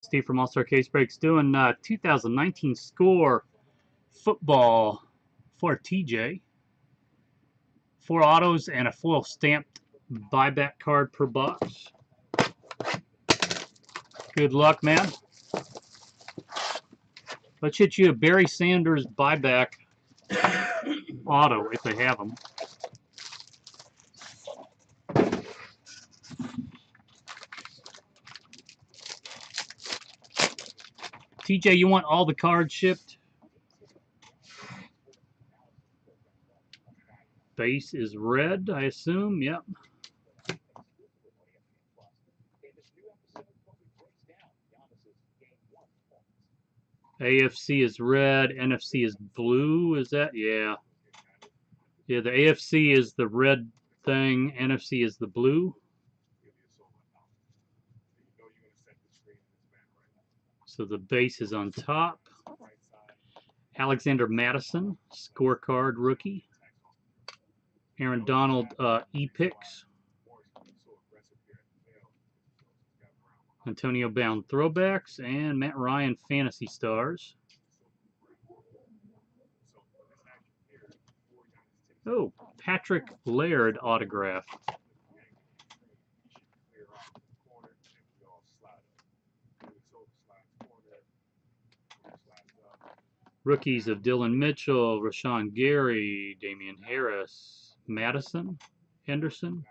Steve from All Star Case Breaks doing 2019 score football for TJ. 4 autos and a foil stamped buyback card per box. Good luck, man. Let's hit you a Barry Sanders buyback auto if they have them. TJ, you want all the cards shipped? Base is red, I assume. Yep. AFC is red. NFC is blue. Is that? Yeah. Yeah, the AFC is the red thing. NFC is the blue. So the base is on top. Alexander Madison, scorecard rookie. Aaron Donald, E-Picks. Antonio Brown throwbacks, and Matt Ryan fantasy stars. Oh, Patrick Laird autograph. Rookies of Dylan Mitchell, Rashawn Gary, Damian Harris, Madison, Henderson,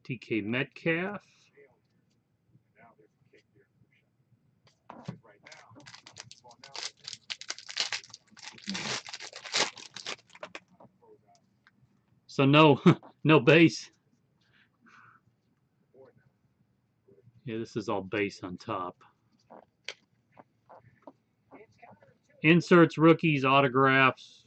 TK Metcalf. So no base. Yeah, this is all base on top. Inserts, rookies, autographs.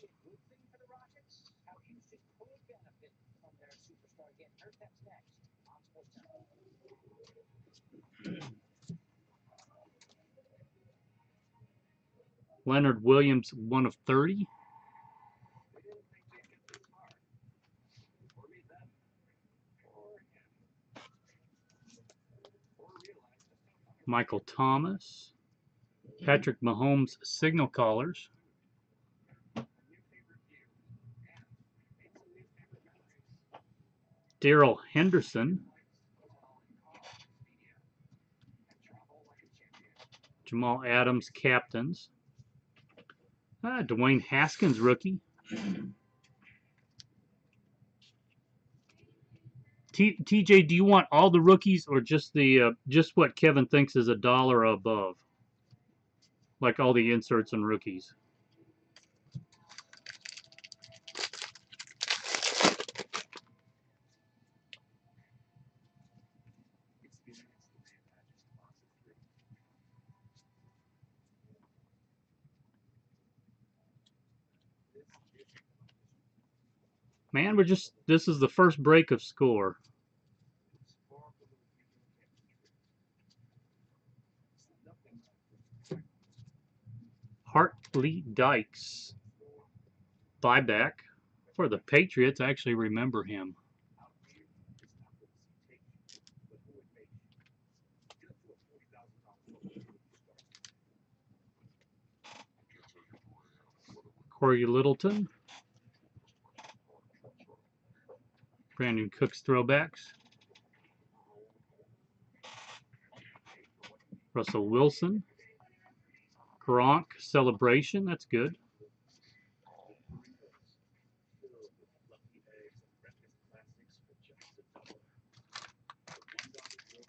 Leonard Williams, 1 of 30. Michael Thomas. Patrick Mahomes, signal callers. Darrell Henderson. Jamal Adams, captains. Dwayne Haskins, rookie. TJ, do you want all the rookies or just the just what Kevin thinks is $1 above? Like all the inserts and rookies. Man, this is the first break of score. Hartley Dykes, buyback for the Patriots. I actually remember him. Corey Littleton. Brandon Cooks throwbacks. Russell Wilson. Gronk celebration. That's good.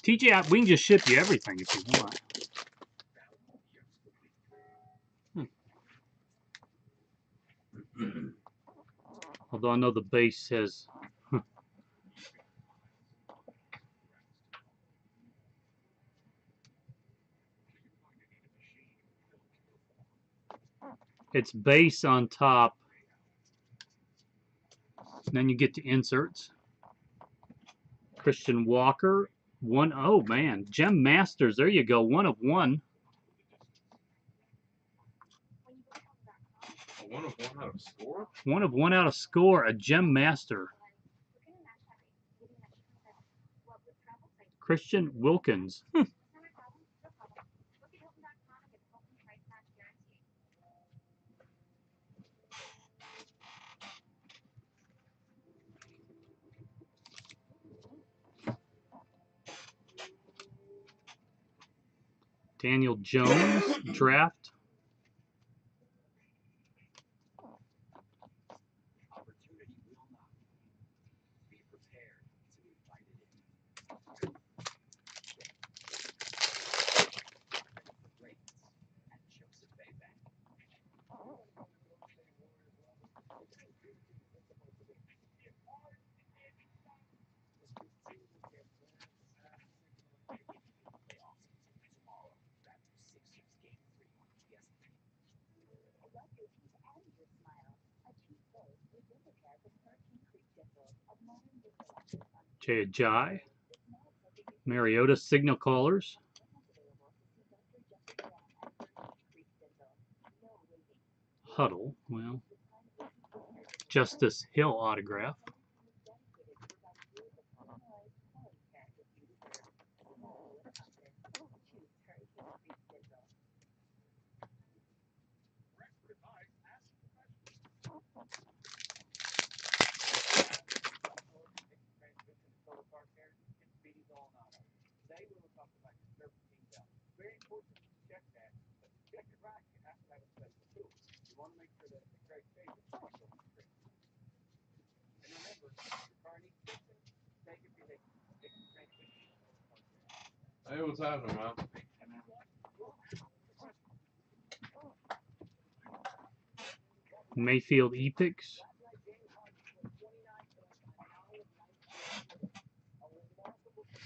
TJ, we can just ship you everything if you want. Although I know the base says it's base on top. And then you get to inserts. Christian Walker, 1. Oh man, Gem Masters. There you go, 1 of 1. 1 of 1 out of score? 1 of 1 out of score, a Gem Master. Christian Wilkins. Daniel Jones draft. Jay Ajayi. Mariota signal callers. Huddle. Well, Justice Hill autograph. Hey, what's happening, man? Mayfield Epics.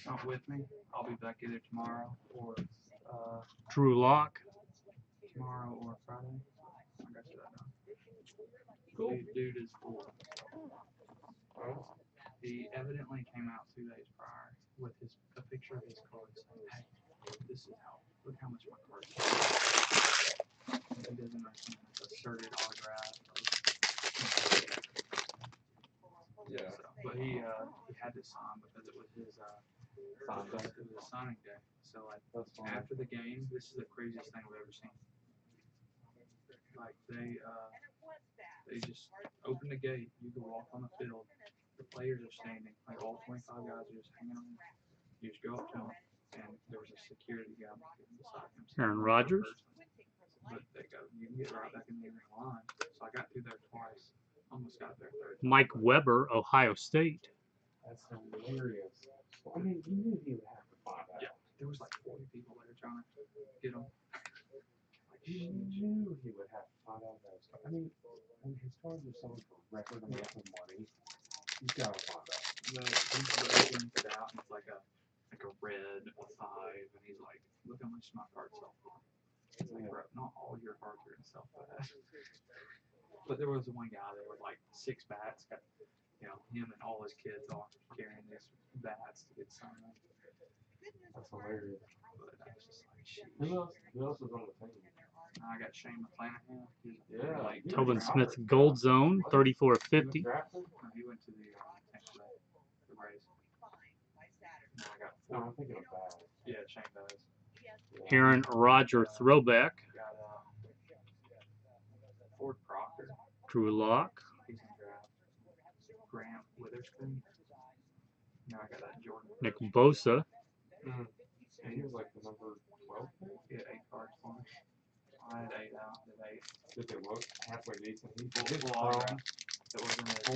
Not with me. I'll be back either tomorrow or Drew Lock. tomorrow or Friday. I got you that done. Cool. Dude is cool. He evidently came out 2 days prior with a picture of his card saying, "Hey, this is look how much my card is." He doesn't understand it's asserted autograph. Yeah. So, but he had to sign because it was his signing day. So like after the game, this is the craziest thing I've ever seen. Like they just open the gate. You can walk on the field. The players are standing. Like all 25 guys are just hanging on. You just go up to them, and there was a security guy beside him. Aaron Rodgers. But they go, you can get right back in the line. So I got through there twice. Almost got there third. Mike Weber, Ohio State. That's hilarious. Well, I mean, you knew he would have to find out. Yeah, there was like 40 people there trying to get him. You knew he would have to find out that stuff. I mean, when his cards are selling for record amounts of money, he's got to find out. He's breaking it out, and it's like a red, a 5, and he's like, look how much my cards sell for. It's like, bro, not all your cards are gonna sell for that. But there was one guy there with like 6 bats, got, him and all his kids all carrying these bats to get signed. That's hilarious. But I was just like, shit. Who else was on the team? I got Shane McClanahan. Yeah. Like, Tobin Smith Gold Zone, 3450. He went to the Rays. And I got No, I'm thinking of Baz. Yeah, Shane Baz. Aaron Rodgers throwback. Got Ford Crocker. Drew Lock. He's in draft. Grant Witherspoon. Now I got that Jordan. Nick Bosa. Mm. And he was like the number 12 pick? He had 8 cards for me. I had 8 out. Did 8. Did it look halfway decent? Full autograph. That wasn't it.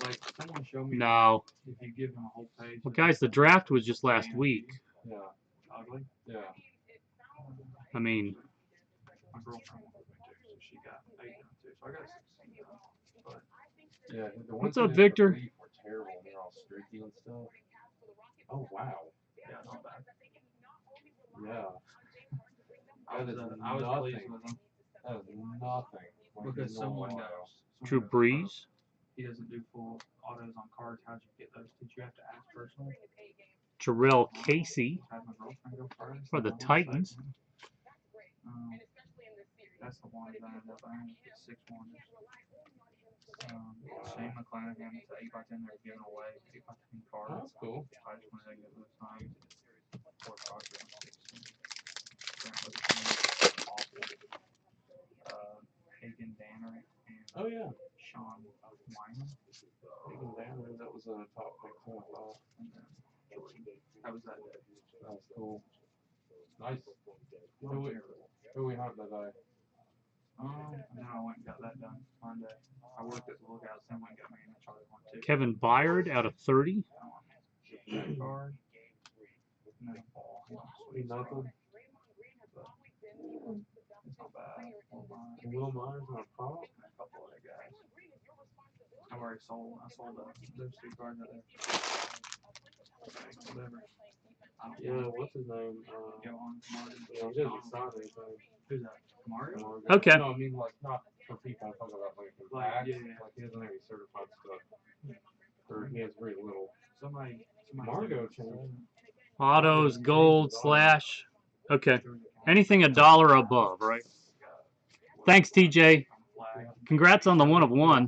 Like someone showed me. No. If you give him a whole page. Well, guys, the draft was just last week. Yeah. Ugly. Yeah. I mean, My girlfriend went with me too, so she got 8 done too. So I got 16 done. But Yeah. The What's ones up, that Victor? were terrible. They're all streaky and stuff. Oh wow. yeah, not bad. Yeah. I was nothing. pleased with him That is nothing. Like because normal someone auto. goes. Drew Brees He doesn't do full autos on cards. How'd you get those? Did you have to ask personally? Jarrell Casey Have my girlfriend go first. for the and I'll Titans. second. That's the one that I ended up buying. It's 6 wonders. Shane McClanahan, it's an 8x10 they're giving away. 8x10 cards. Oh, that's cool. I just wanted to get those times. Ford Crocker on 16. Grant Witherspoon, awful. Hagen Danner and Oh yeah. Sean Wyman. Even Danner, that was a top pick too. And then Jordan. How was that? That's cool. Nice. Who we have today? And then I went and got that done Monday. I worked at the Lookouts, then went and got me an Charlie one too. Kevin Byard out of 30. That card. And then a ball. Sweet nothing. It's not bad. Will Myers on a pop. And a couple other guys. I sold those two cards out there. Whatever. Yeah, what's his name? Go on, Martin. Yeah, he doesn't sign anything. Who's that? Mario? Okay. No, I mean, like, not for people. I'm talking about, like, his bags. Yeah. Like, he doesn't have any certified stuff. Or he has very little. Somebody Margo changed. Autos, gold, slash. Okay. Anything $1 above, right? Thanks, TJ. Congrats on the 1 of 1.